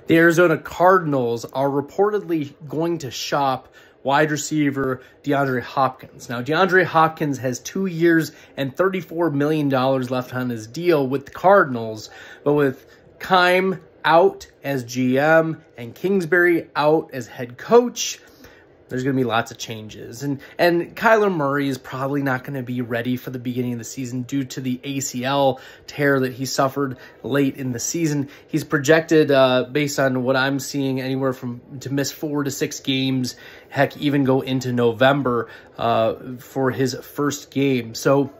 The Arizona Cardinals are reportedly going to shop wide receiver DeAndre Hopkins. Now, DeAndre Hopkins has 2 years and $34 million left on his deal with the Cardinals, but with Keim out as GM and Kingsbury out as head coach, there's going to be lots of changes. And Kyler Murray is probably not going to be ready for the beginning of the season due to the ACL tear that he suffered late in the season. He's projected, based on what I'm seeing, anywhere from to miss 4 to 6 games, heck, even go into November for his first game. So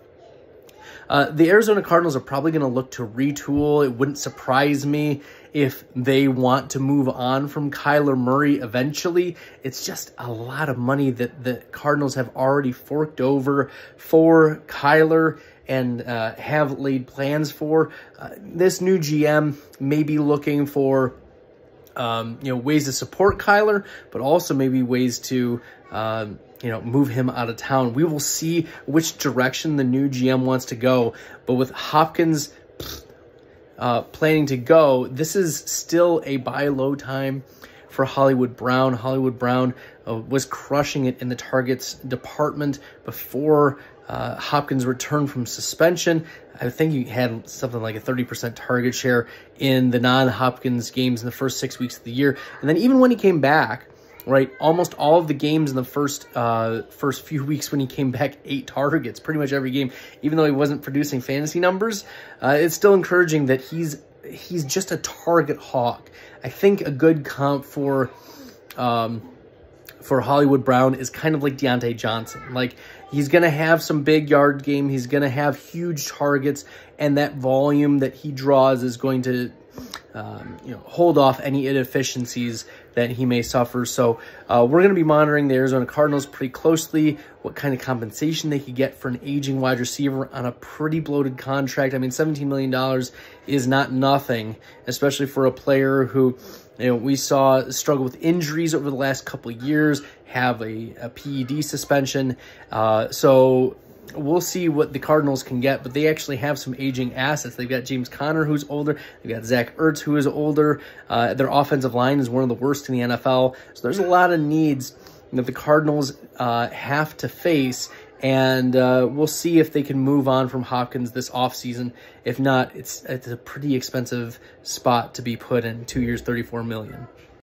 the Arizona Cardinals are probably going to look to retool. It wouldn't surprise me if they want to move on from Kyler Murray eventually. It's just a lot of money that the Cardinals have already forked over for Kyler and have laid plans for. This new GM may be looking for ways to support Kyler, but also maybe ways to move him out of town. We will see which direction the new GM wants to go. But with Hopkins planning to go, this is still a buy low time for Hollywood Brown. Hollywood Brown was crushing it in the targets department before Hopkins returned from suspension. I think he had something like a 30% target share in the non-Hopkins games in the first 6 weeks of the year. And then even when he came back, right, almost all of the games in the first few weeks when he came back, 8 targets, pretty much every game, even though he wasn't producing fantasy numbers. It's still encouraging that he's just a target hawk. I think a good comp for Hollywood Brown is kind of like Deontay Johnson. Like, he's going to have some big yard game. He's going to have huge targets, and that volume that he draws is going to hold off any inefficiencies that he may suffer. So we're going to be monitoring the Arizona Cardinals pretty closely, what kind of compensation they could get for an aging wide receiver on a pretty bloated contract. I mean, $17 million is not nothing, especially for a player who, we saw struggle with injuries over the last couple of years, have a PED suspension. So we'll see what the Cardinals can get, but they actually have some aging assets. They've got James Conner, who's older. They've got Zach Ertz, who is older. Their offensive line is one of the worst in the NFL. So there's a lot of needs that the Cardinals have to face, and we'll see if they can move on from Hopkins this offseason. If not, it's a pretty expensive spot to be put in. 2 years, $34 million.